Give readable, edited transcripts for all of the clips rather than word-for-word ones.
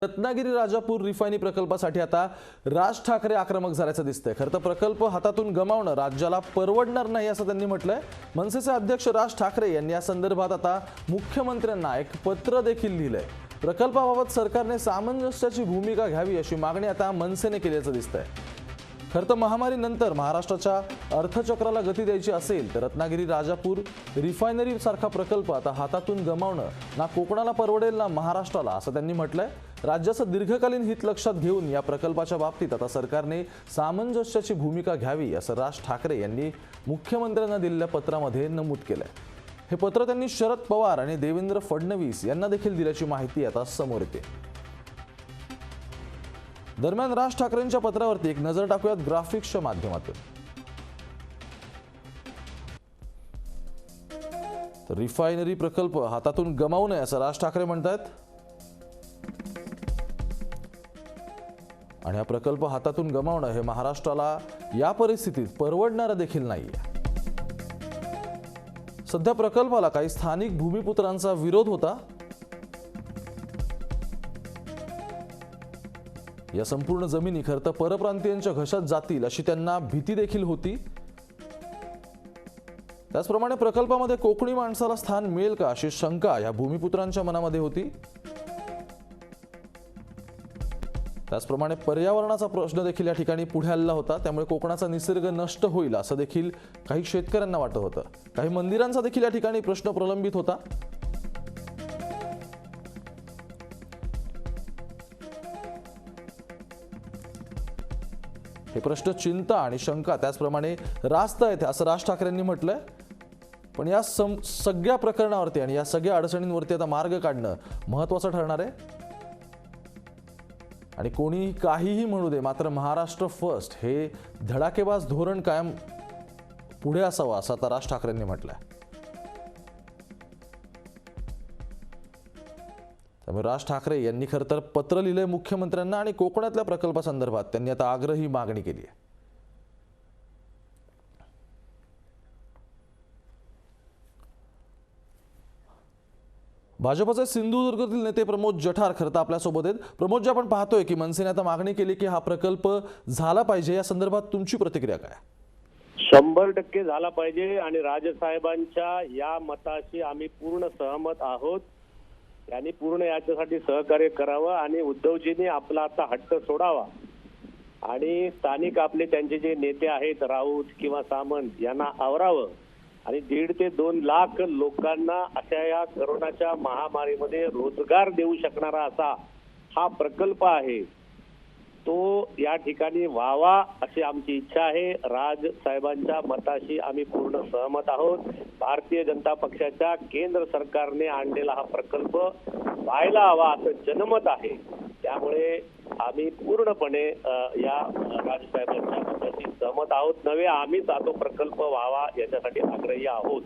Ratnagiri Rajapur refinery प्रकल्पासाठी आता राज ठाकरे आक्रमक झाल्याचं दिसतंय। खरं तर प्रकल्प हातातून गमावणं राज्याला परवडणार नाही असं त्यांनी म्हटलंय। मनसेचे अध्यक्ष राज ठाकरे यांनी या संदर्भात आता मुख्यमंत्र्यांना एक पत्र देखील लिहिलंय। प्रकल्पाबाबत सरकारने सामंजस्याची भूमिका घ्यावी अशी मागणी आता मनसेने केल्याचं दिसतंय। खरं तर महामारीनंतर महाराष्ट्राच्या अर्थचक्राला गती द्यायची असेल तर रत्नागिरी राजापूर रिफायनरी सारखा प्रकल्प आता हातातून गमावणं ना कोकणाला परवडेल ना महाराष्ट्राला असं त्यांनी म्हटलंय। राज्याचं दीर्घकालीन हित लक्षात घेऊन या प्रकल्पाच्या बाबतीत आता सरकारने सामंजस्याची भूमिका घ्यावी असं राज ठाकरे यांनी मुख्यमंत्र्यांना दिलेल्या पत्रामध्ये नमूद केलंय। हे पत्र त्यांनी शरद पवार आणि देवेंद्र फडणवीस यांना देखील दिल्याची माहिती आता समोर येते। दरम्यान राज ठाकरेंच्या पत्रावरती एक नजर टाकूयात ग्राफिक्सच्या माध्यमातून। रिफायनरी प्रकल्प हातातून गमावू नये असं राज ठाकरे म्हणतात आणि हा प्रकल्प हातातून गमावणं हे महाराष्ट्राला या परिस्थितीत परवडणारं देखील नाहीये। सध्या प्रकल्पाला काही स्थानिक भूमिपुत्रांचा विरोध होता। या संपूर्ण जमिनी खरं तर परप्रांतीयांच्या घशात जातील अशी त्यांना भीती देखील होती। त्याचप्रमाणे प्रकल्पामध्ये कोकणी माणसाला स्थान मिळेल का अशी शंका या भूमिपुत्रांच्या मनामध्ये होती। त्याचप्रमाणे पर्यावरणाचा प्रश्न देखील या ठिकाणी पुढे आलेला होता। त्यामुळे कोकणाचा निसर्ग नष्ट होईल असं देखील काही शेतकऱ्यांना वाटत होतं। काही मंदिरांचा देखील या ठिकाणी प्रश्न प्रलंबित होता। हे प्रश्न चिंता आणि शंका त्याचप्रमाणे रास्त आहेत असं राज ठाकरेंनी म्हटलंय। पण या सगळ्या प्रकरणावरती आणि या सगळ्या अडचणींवरती आता मार्ग काढणं महत्त्वाचं ठरणार आहे। आणि कोणीही काहीही म्हणू दे मात्र महाराष्ट्र फर्स्ट हे धडाकेबाज धोरण कायम पुढे असावं असं आता राज ठाकरेंनी म्हटलंय। त्यामुळे राज ठाकरे यांनी खरं तर पत्र लिहिलंय मुख्यमंत्र्यांना आणि कोकणातल्या प्रकल्पासंदर्भात त्यांनी आता आग्रही मागणी केली आहे। भाजपचे सिंधुदुर्गातील नेते प्रमोद जठार खरं तर आपल्यासोबत आहेत। प्रमोद जी, आपण पाहतोय की मनसेने आता मागणी केली की हा प्रकल्प झाला पाहिजे, या संदर्भात तुमची प्रतिक्रिया काय? 100% झाला पाहिजे आणि राजसाहेबांच्या या मताशी आम्ही पूर्ण सहमत आहोत। त्यांनी पूर्ण याच्यासाठी सहकार्य करावं आणि उद्धवजींनी आपला आता हट्ट सोडावा आणि स्थानिक आपले त्यांचे जे नेते आहेत राऊत किंवा सामंत यांना आवरावं आणि 1.5 ते 2 लाख लोकांना अशा या कोरोनाच्या महामारीमध्ये रोजगार देऊ शकणारा असा हा प्रकल्प आहे तो या ठिकाणी व्हावा अशी आमची इच्छा आहे। राज साहेबांच्या मताशी आम्ही पूर्ण सहमत आहोत। भारतीय जनता पक्षाच्या केंद्र सरकारने आणलेला हा प्रकल्प व्हायला हवा असं जनमत आहे। त्यामुळे आम्ही पूर्णपणे या राज साहेबांच्या मताशी सहमत आहोत नव्हे, आम्हीच तो प्रकल्प व्हावा याच्यासाठी आग्रही आहोत।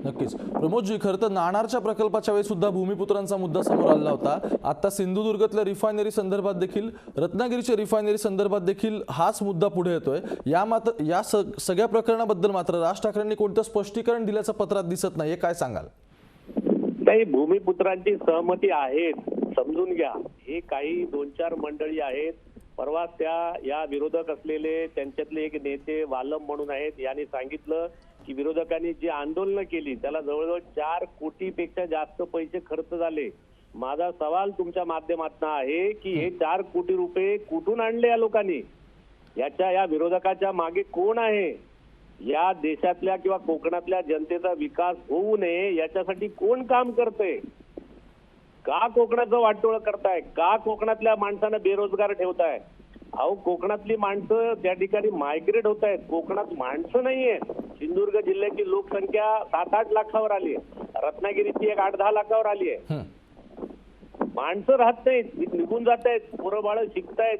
नक्कीच प्रमोद जी, खरं तर नाणारच्या प्रकल्पाच्या वेळी सुद्धा भूमिपुत्रांचा मुद्दा समोर आला होता। आता सिंधुदुर्गातल्या रिफायनरी संदर्भात देखील, रत्नागिरीच्या रिफायनरी संदर्भात देखील हाच मुद्दा पुढे येतोय। या सगळ्या प्रकरणाबद्दल मात्र राज ठाकरेंनी कोणतं स्पष्टीकरण दिल्याचं पत्रात दिसत नाहीये, काय सांगाल? नाही, भूमिपुत्रांची सहमती आहे, समजून घ्या। हे काही 2-4 मंडळी आहेत। परवा या विरोधक असलेले त्यांच्यातले एक नेते वालम म्हणून आहेत, यांनी सांगितलं की विरोधकांनी जी आंदोलनं केली त्याला जवळजवळ 4 कोटीपेक्षा जास्त पैसे खर्च झाले। माझा सवाल तुमच्या माध्यमातून आहे की हे 4 कोटी रुपये कुठून आणले या लोकांनी? या विरोधकाच्या मागे कोण आहे? या देशातल्या किंवा कोकणातल्या जनतेचा विकास होऊ नये याच्यासाठी कोण काम करतंय? का कोकणाचं वाटोळं करताय? का कोकणातल्या माणसांना बेरोजगार ठेवताय? अहो, कोकणातली माणसं त्या ठिकाणी मायग्रेट होत आहेत। कोकणात माणसं नाहीये। सिंधुदुर्ग जिल्ह्याची लोकसंख्या 7-8 लाखावर आली आहे, रत्नागिरीची 8-10 लाखावर आली आहे। माणसं राहत नाहीत, निघून जात आहेत, पोरं बाळ शिकतायत,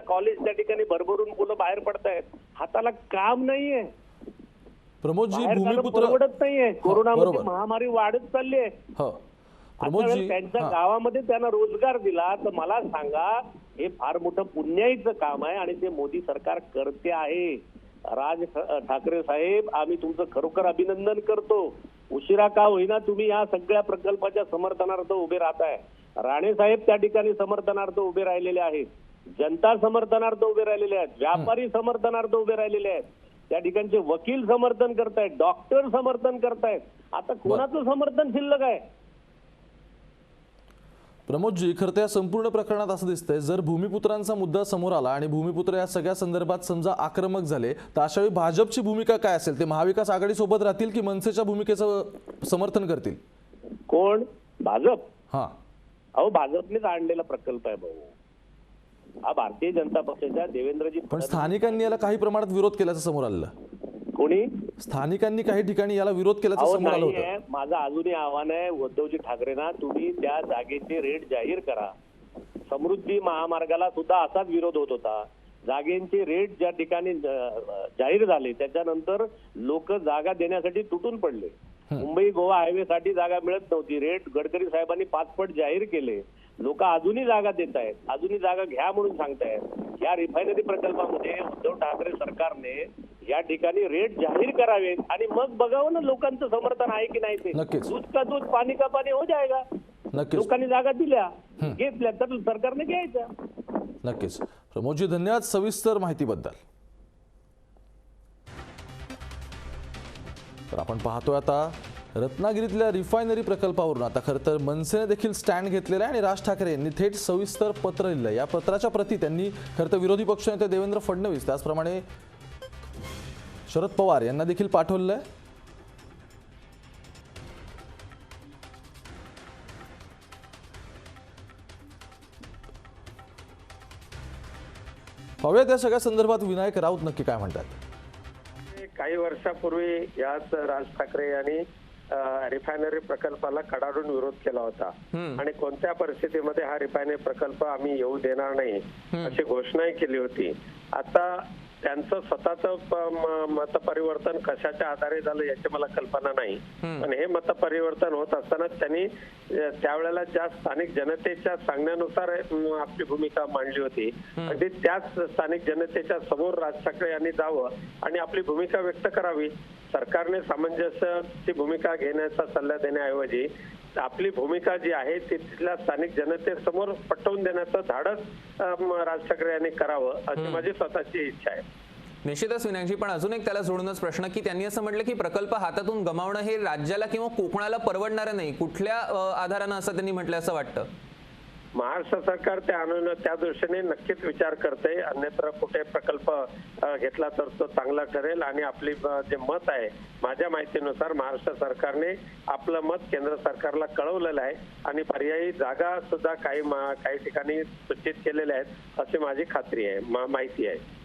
कॉलेज त्या ठिकाणी भरभरून मुलं बाहेर पडतायत, हाताला काम नाहीये। प्रमोद जी, भूमिपुत्र परवडत नाहीये, कोरोनामध्ये महामारी वाढत चालली आहे। त्यांच्या गावामध्ये त्यांना रोजगार दिला तर मला सांगा, हे फार मोठं पुण्याईचं काम आहे आणि ते मोदी सरकार करते आहे। राज ठाकरे साहेब, आम्ही तुमचं खरोखर अभिनंदन करतो। उशिरा का होईना तुम्ही या सगळ्या प्रकल्पाच्या समर्थनार्थ उभे राहताय। राणे साहेब त्या ठिकाणी समर्थनार्थ उभे राहिलेले आहेत, जनता समर्थनार्थ उभे राहिलेले आहेत, व्यापारी समर्थनार्थ उभे राहिलेले आहेत, त्या ठिकाणचे वकील समर्थन करतायत, डॉक्टर समर्थन करतायत. आता कोणाचं समर्थन शिल्लक आहे? प्रमोदजी, खरं तर या संपूर्ण प्रकरणात असं दिसतंय, जर भूमिपुत्रांचा मुद्दा समोर आला आणि भूमिपुत्र या सगळ्या संदर्भात समजा आक्रमक झाले, तर अशावेळी भाजपची भूमिका काय असेल? ते महाविकास आघाडी सोबत राहतील की मनसेच्या भूमिकेचं समर्थन करतील? कोण? भाजप. हा, अहो, भाजपनेच आणलेला प्रकल्प आहे भाऊ हा, भारतीय जनता पक्षाच्या देवेंद्रजी. पण स्थानिकांनी याला काही प्रमाणात विरोध केल्याचं समोर आलं. कोणी? स्थानिकांनी काही ठिकाणी याला विरोध केल्याचं समोर आलं होतं. माझं अजूनही आव्हान आहे उद्धवजी ठाकरेंना, तुम्ही त्या जागेचे रेट जाहीर करा. समृद्धी महामार्गाला सुद्धा असाच विरोध होत होता. जागेचे रेट ज्या ठिकाणी जाहीर झाले त्याच्यानंतर लोक जागा देण्यासाठी तुटून पडले. मुंबई गोवा हायवे साठी जागा मिळत नव्हती. रेट गडकरी साहेबांनी 5 पट जाहीर केले. लोक अजूनही जागा देत आहेत, अजूनही जागा घ्या म्हणून सांगतायत. या रिफायनरी प्रकल्पामध्ये उद्धव ठाकरे सरकारने या ठिकाणी रेट जाहीर करावेत आणि मग बघावं ना लोकांचं समर्थन आहे की नाही ते. दूध का दूध, पाणी का पाणी हो जाएगा. लोकांनी जागा दिल्या, घेतल्या तर सरकारने घ्यायच्या. नक्कीच. प्रमोदजी, धन्यवाद सविस्तर माहितीबद्दल. तर आपण पाहतोय आता रत्नागिरीतल्या रिफायनरी प्रकल्पावरून आता खरं तर मनसेने देखील स्टँड घेतलेला आहे आणि राज ठाकरे यांनी थेट सविस्तर पत्र लिहिलं. या पत्राच्या प्रती त्यांनी खरं तर विरोधी पक्षनेते देवेंद्र फडणवीस, त्याचप्रमाणे शरद पवार यांना देखील पाठवलं आहे. पाहूयात या सगळ्या संदर्भात विनायक राऊत नक्की काय म्हणतात. काही वर्षापूर्वी याच राज ठाकरे यांनी रिफायनरी प्रकल्पाला कडाडून विरोध केला होता आणि कोणत्या परिस्थितीमध्ये हा रिफायनरी प्रकल्प आम्ही येऊ देणार नाही अशी घोषणाही केली होती. आता त्यांचं स्वतःचं मतपरिवर्तन कशाच्या आधारे झालं याची मला कल्पना नाही, पण हे मतपरिवर्तन होत असताना त्यांनी त्यावेळेला ज्या स्थानिक जनतेच्या सांगण्यानुसार आपली भूमिका मांडली होती आणि त्याच स्थानिक जनतेच्या समोर राज ठाकरे यांनी जावं आणि आपली भूमिका व्यक्त करावी. सरकारने सामंजस्याची भूमिका घेण्याचा सल्ला देण्याऐवजी आपली भूमिका जी आहे ती तिथल्या स्थानिक जनतेसमोर पटवून देण्याचं धाडस राज ठाकरे यांनी करावं अशी माझी स्वतःची इच्छा आहे. निश्चितच विनायकजी, पण अजून एक त्याला जोडूनच प्रश्न की त्यांनी असं म्हटलं की प्रकल्प हातातून गमावणं हे राज्याला किंवा कोकणाला परवडणारं नाही. कुठल्या आधारानं असं त्यांनी म्हटलं असं वाटतं? महाराष्ट्र सरकार त्या दृष्टीने नक्कीच विचार करते. अन्यत्र कुठे प्रकल्प घेतला तर तो चांगला ठरेल आणि आपली जे मत आहे माझ्या माहितीनुसार महाराष्ट्र सरकारने आपलं मत केंद्र सरकारला कळवलेलं आहे आणि पर्यायी जागा सुद्धा काही ठिकाणी सूचित केलेल्या आहेत अशी माझी खात्री आहे, माहिती आहे.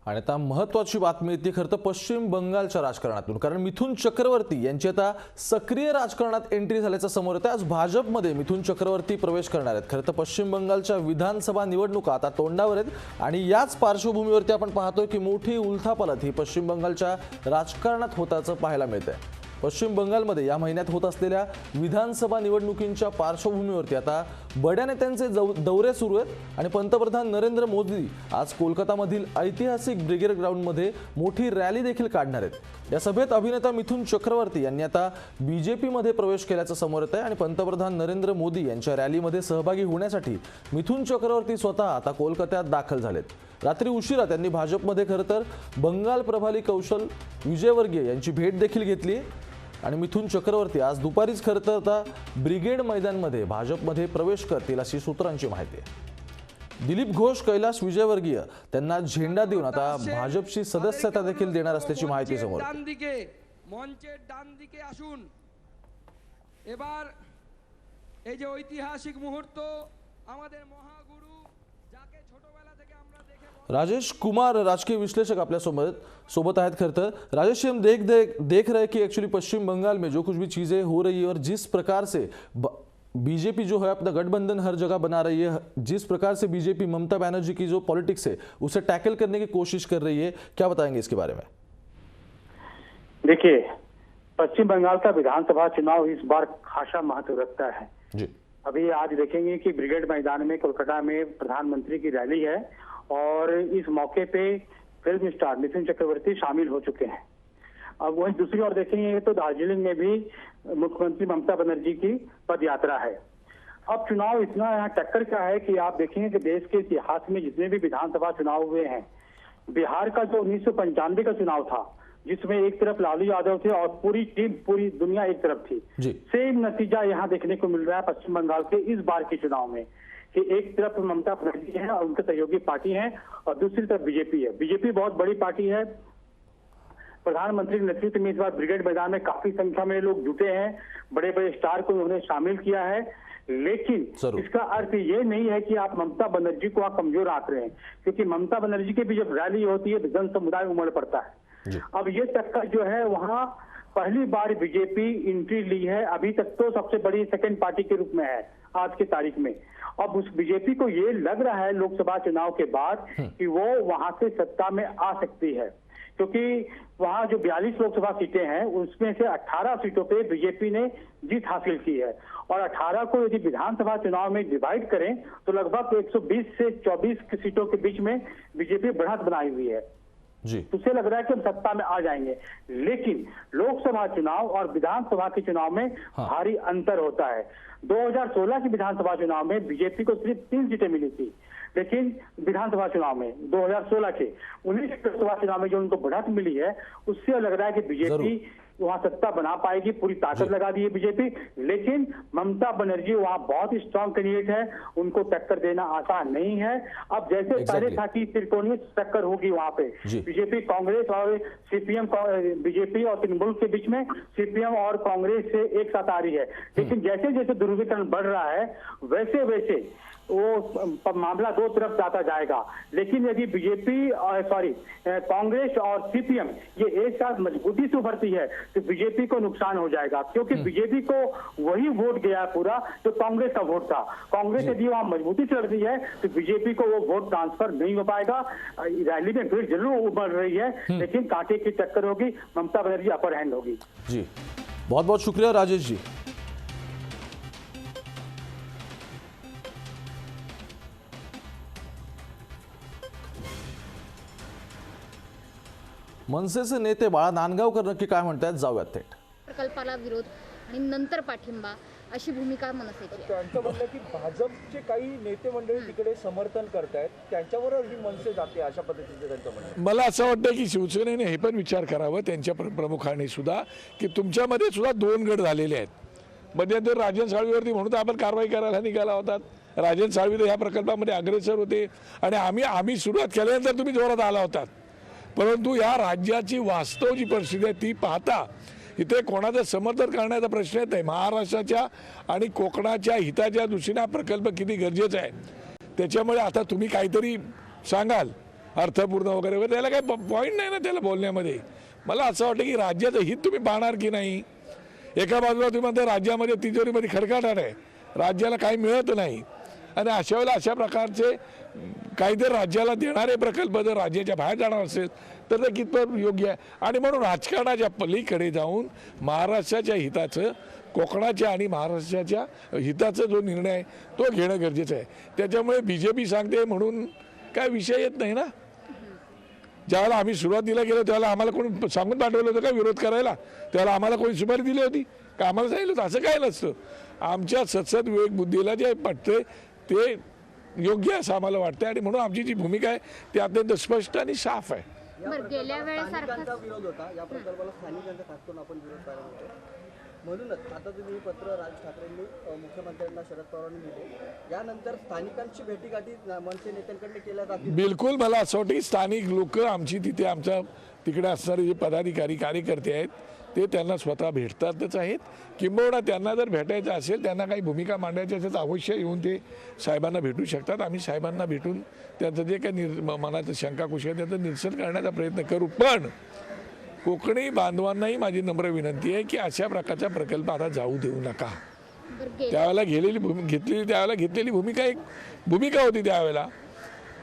आणि आता महत्त्वाची बातमी येते खरं तर पश्चिम बंगालच्या राजकारणातून, कारण मिथुन चक्रवर्ती यांची आता सक्रिय राजकारणात एंट्री झाल्याचं समोर येतं. आज भाजपमध्ये मिथुन चक्रवर्ती प्रवेश करणार आहेत. खरं तर पश्चिम बंगालच्या विधानसभा निवडणुका आता तोंडावर आहेत आणि याच पार्श्वभूमीवरती आपण पाहतोय की मोठी उलथापालथ ही पश्चिम बंगालच्या राजकारणात होताचं पाहायला मिळतंय. पश्चिम बंगालमध्ये या महिन्यात होत असलेल्या विधानसभा निवडणुकींच्या पार्श्वभूमीवरती आता बड्या नेत्यांचे दौरे सुरू आहेत आणि पंतप्रधान नरेंद्र मोदी आज कोलकातामधील ऐतिहासिक ब्रिगेड ग्राउंडमध्ये मोठी रॅली देखील काढणार आहेत. या सभेत अभिनेता मिथुन चक्रवर्ती यांनी आता बीजेपीमध्ये प्रवेश केल्याचं समोर येत आहे आणि पंतप्रधान नरेंद्र मोदी यांच्या रॅलीमध्ये सहभागी होण्यासाठी मिथुन चक्रवर्ती स्वतः आता कोलकात्यात दाखल झालेत. रात्री उशिरा त्यांनी भाजपमध्ये खरं तर बंगाल प्रभारी कौशल विजयवर्गीय यांची भेट देखील घेतली आणि मिथुन चक्रवर्ती आज दुपारीच खरं तर आता ब्रिगेड मैदानमध्ये भाजपमध्ये प्रवेश करतील अशी सूत्रांची माहिती आहे. दिलीप घोष, कैलाश विजयवर्गीय त्यांना झेंडा देऊन आता भाजपची सदस्यता देखील देणार असल्याची माहिती समोर राजेश कुमार राजकीय विश्लेषक आपल्या सोबत आहेत. खरं तर राजेश, हम देख रहे कि एक्चुअली पश्चिम बंगाल में जो कुछ भी चीज़ें हो रही है और जिस प्रकार से बीजेपी जो है अपना गठबंधन हर जगह बना रही है, जिस प्रकार से बीजेपी ममता बनर्जी की जो पॉलिटिक्स है उसे टैकल करने की कोशिश कर रही है, क्या बताएंगे इसके बारे में? देखिए, पश्चिम बंगाल का विधानसभा चुनाव इस बार खासा महत्व रखता है जी. अभी आज देखेंगे कि ब्रिगेड मैदान में कोलकाता में प्रधानमंत्री की रैली है और इस मौके पे फिल्म स्टार मिथुन चक्रवर्ती शामिल हो चुके हैं. अब वहीं दूसरी ओर देखेंगे तो दार्जिलिंग में भी मुख्यमंत्री ममता बनर्जी की पद यात्रा है। अब चुनाव इतना यहाँ टक्कर का है कि आप देखेंगे कि देश के इतिहास में जितने भी विधानसभा चुनाव हुए हैं, बिहार का जो 1995 का चुनाव था, जिसमें एक तरफ लालू यादव थे और पूरी टीम, पूरी दुनिया एक तरफ थी, सेम नतीजा यहाँ देखने को मिल रहा है पश्चिम बंगाल के इस बार के चुनाव में, कि एक तरफ ममता बनर्जी है और उनके सहयोगी पार्टी है और दूसरी तरफ बीजेपी है। बीजेपी बहुत बड़ी पार्टी है। प्रधानमंत्री के नेतृत्व में इस बार ब्रिगेड मैदान में काफी संख्या में लोग जुटे हैं, बड़े बड़े स्टार को उन्होंने शामिल किया है, लेकिन इसका अर्थ ये नहीं है कि आप ममता बनर्जी को आप कमजोर आंक रहे हैं, क्योंकि ममता बनर्जी की भी जब रैली होती है तो जन समुदाय उमड़ पड़ता है। अब ये टक्कर जो है वहां पहली बार बीजेपी एंट्री ली है, अभी तक तो सबसे बड़ी सेकंड पार्टी के रूप में है आज की तारीख में। अब उस बीजेपी को ये लग रहा है लोकसभा चुनाव के बाद कि वो वहां से सत्ता में आ सकती है, क्योंकि वहां जो 42 लोकसभा सीटें हैं उसमें से 18 सीटों पे बीजेपी ने जीत हासिल की है और 18 को यदि विधानसभा चुनाव में डिवाइड करें तो लगभग 120 से 24 की सीटों के बीच में बीजेपी बढ़त बनाई हुई है जी। तो उसे लग रहा है कि हम सत्ता में आ जाएंगे, लेकिन लोकसभा चुनाव और विधानसभा के चुनाव में भारी अंतर होता है। 2016 के विधानसभा चुनाव में बीजेपी को सिर्फ 3 सीटें मिली थी, लेकिन विधानसभा चुनाव में 2016 के 19 लोकसभा चुनाव में जो उनको बढ़त मिली है उससे लग रहा है कि बीजेपी वहां सत्ता बना पाएगी, पूरी ताकत लगा दी है बीजेपी। लेकिन ममता बनर्जी वहां बहुत स्ट्रांग कैंडिडेट है, उनको टक्कर देना आसान नहीं है। अब जैसे पहले था कि त्रिकोणीय टक्कर होगी वहां पे, बीजेपी कांग्रेस और सीपीएम, बीजेपी और तृणमूल के बीच में सीपीएम और कांग्रेस से एक साथ आ रही है, लेकिन जैसे जैसे ध्रुवीकरण बढ़ रहा है वैसे वैसे वो मामला दो तरफ जाता जाएगा। लेकिन यदि बीजेपी कांग्रेस और सीपीएम ये एक साथ मजबूती से उभरती है तो बीजेपी को नुकसान हो जाएगा, क्योंकि बीजेपी को वही वोट गया पूरा जो कांग्रेस का वोट था। कांग्रेस यदि वहां मजबूती से लड़ती है तो बीजेपी को वो वोट ट्रांसफर नहीं हो पाएगा। रैली में भीड़ जरूर उमड़ रही है, लेकिन कांटे की टक्कर होगी, ममता बनर्जी अपर हैंड होगी। जी बहुत बहुत शुक्रिया राजेश जी। मनसेचे नेते बाळा नांदगावकर नक्की काय म्हणतात, जाऊयात थेट। प्रकल्पाला विरोध आणि नंतर पाठिंबा अशी भूमिका मनसेची आहे। त्यांचं म्हणणं की भाजपचे काही नेते मंडळी तिकडे समर्थन करतायत, त्यांच्यावर ही मनसे जाते, अशा पद्धतीचं त्यांचं म्हणणं। मला असं वाटतं की शिवसेनेने हे पण विचार करावा त्यांच्या प्रमुखाने सुद्धा की तुमच्यामध्ये सुद्धा 2 गट झालेले आहेत। मध्यंतरी राजन साळवीवरती म्हणून आपण कारवाई करायला निघाला होतात। राजन साळवी ह्या प्रकल्पामध्ये अग्रेसर होते आणि आम्ही सुरुवात केल्यानंतर तुम्ही जोरात आला होतात, परंतु या राज्याची वास्तव जी परिस्थिती आहे ती पाहता इथे कोणाचं समर्थन करण्याचा प्रश्न येत नाही। महाराष्ट्राच्या आणि कोकणाच्या हिताच्या दृष्टीने हा प्रकल्प किती गरजेचा आहे, त्याच्यामुळे आता तुम्ही काहीतरी सांगाल अर्थपूर्ण वगैरे वगैरे, त्याला काही पॉईंट नाही ना त्याला बोलण्यामध्ये। मला असं वाटतं की राज्याचं हित तुम्ही पाहणार की नाही। एका बाजूला तुम्ही म्हणता राज्यामध्ये तिजोरीमध्ये खडकाट आहे, राज्याला काही मिळत नाही, आणि अशा वेळेला अशा प्रकारचे काहीतरी राज्याला देणारे प्रकल्प जर राज्याच्या बाहेर जाणार असेल तर ते कितपत योग्य आहे। आणि म्हणून राजकारणाच्या पलीकडे जाऊन महाराष्ट्राच्या हिताचं, कोकणाच्या आणि महाराष्ट्राच्या हिताचा जो निर्णय आहे तो घेणं गरजेचं आहे। त्याच्यामुळे बीजेपी सांगते म्हणून काय विषय येत नाही ना। ज्यावेळेला आम्ही सुरुवातीला गेलो त्यावेळेला आम्हाला कोणी सांगून पाठवलं होतं का विरोध करायला, त्यावेळेला आम्हाला कोणी सुपारी दिली होती का, आम्हाला सांगितलं होतं? असं काय नसतं। आमच्या सतत विवेक बुद्धीला जे पटते ते योग्य असं आम्हाला वाटतं आणि म्हणून आमची जी भूमिका आहे ती अत्यंत स्पष्ट आणि साफ आहे। गेल्या वेळेसारखा विरोध होता या प्रकल्पाला, स्थानिकांचा खास करून आपण विरोध करायला होतो, म्हणूनच आता तुम्ही पत्र राज ठाकरेंनी मुख्यमंत्र्यांना, शरद पवारांनी दिले, यानंतर स्थानिकांची भेटीगाठी मनसे नेत्यांकडे केल्या जातील। बिलकुल मला असं वाटतं की स्थानिक लोक आमची तिथे आमच्या तिकडे असणारे जे पदाधिकारी कार्यकर्ते आहेत ते त्यांना स्वतः भेटतातच आहेत, किंबहुना त्यांना जर भेटायचं असेल, त्यांना काही भूमिका मांडायची असेल तर अवश्य येऊन ते साहेबांना भेटू शकतात। आम्ही साहेबांना भेटून त्यांचं जे काही मनाचं शंका कुशल त्याचं निरसन करण्याचा प्रयत्न करू। पण कोकणी बांधवांनाही माझी नम्र विनंती आहे की अशा प्रकारचा प्रकल्प आता जाऊ देऊ नका। त्यावेळेला घेतलेली भूमिका एक भूमिका होती त्यावेळेला,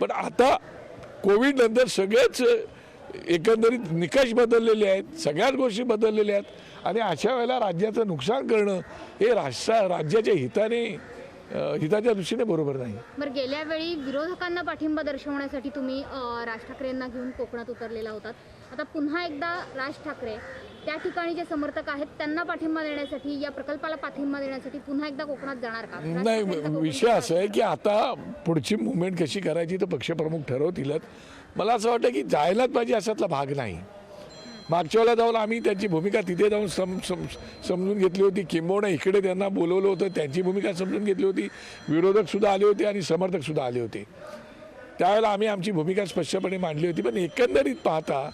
पण आता कोविड नंतर सगळेच एकंदरीत निकष बदललेले आहेत, सगळ्याच गोष्टी बदललेल्या आहेत आणि अशा वेळेला राज्याचं नुकसान करणं हे राज्याच्या हिताच्या दृष्टीने बरोबर नाही। बरं, गेल्या वेळी विरोधकांना पाठिंबा दर्शवण्यासाठी तुम्ही राज ठाकरेंना घेऊन कोकणात उतरलेला होतात, आता पुन्हा एकदा राज ठाकरे त्या ठिकाणी जे समर्थक आहेत त्यांना पाठिंबा देण्यासाठी, या प्रकल्पाला पाठिंबा देण्यासाठी पुन्हा एकदा कोकणात जाणार का? नाही, विषय असा आहे की आता पुढची मुवमेंट कशी करायची तर पक्षप्रमुख ठरवतीलच. मला असं वाटतं की जायलाच पाहिजे अशातला भाग नाही. मागच्या वेळेला जाऊन आम्ही त्यांची भूमिका तिथे जाऊन समजून घेतली होती, किंबहुना इकडे त्यांना बोलवलं होतं, त्यांची भूमिका समजून घेतली होती. विरोधक सुद्धा आले होते आणि समर्थक सुद्धा आले होते. त्यावेळेला आम्ही आमची भूमिका स्पष्टपणे मांडली होती. पण एकंदरीत पाहता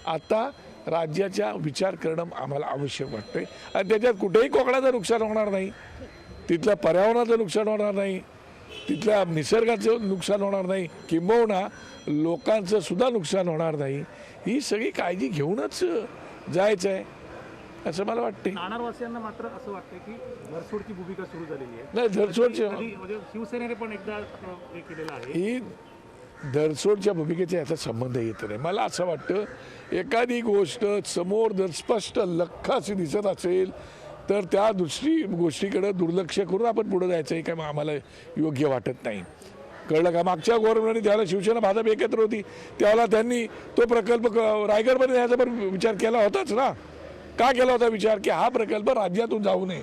आता राज्याचा विचार करणं आम्हाला आवश्यक वाटतंय आणि त्याच्यात कुठेही कोकणाचं नुकसान होणार नाही, तिथल्या पर्यावरणाचं नुकसान होणार नाही, तिथल्या निसर्गाचं नुकसान होणार नाही, किंबहुना लोकांचं सुद्धा नुकसान होणार नाही. ही सगळी काळजी घेऊनच जायचं आहे असं मला वाटते. नाणारवासियांना मात्र असं वाटतं की धरसोडची भूमिका सुरू झालेली आहे. नाही, धरसोडची म्हणजे शिवसेनेने पण एकदा हे केलेलं आहे. ही धरसोडच्या भूमिकेचा याचा संबंध येत नाही. मला असं वाटतं एखादी गोष्ट समोर जर स्पष्ट लख्खाशी दिसत असेल तर त्या गोष्टीकडे दुर्लक्ष करून आपण पुढे जायचं हे काय आम्हाला योग्य वाटत नाही. कळलं का? मागच्या गव्हर्नमेंटने त्यावेळेला शिवसेना भाजप एकत्र होती त्यावेळेला त्यांनी तो प्रकल्प रायगडमध्ये न्यायचा पण विचार केला होताच ना. का केला होता विचार की हा प्रकल्प राज्यातून जाऊ नये.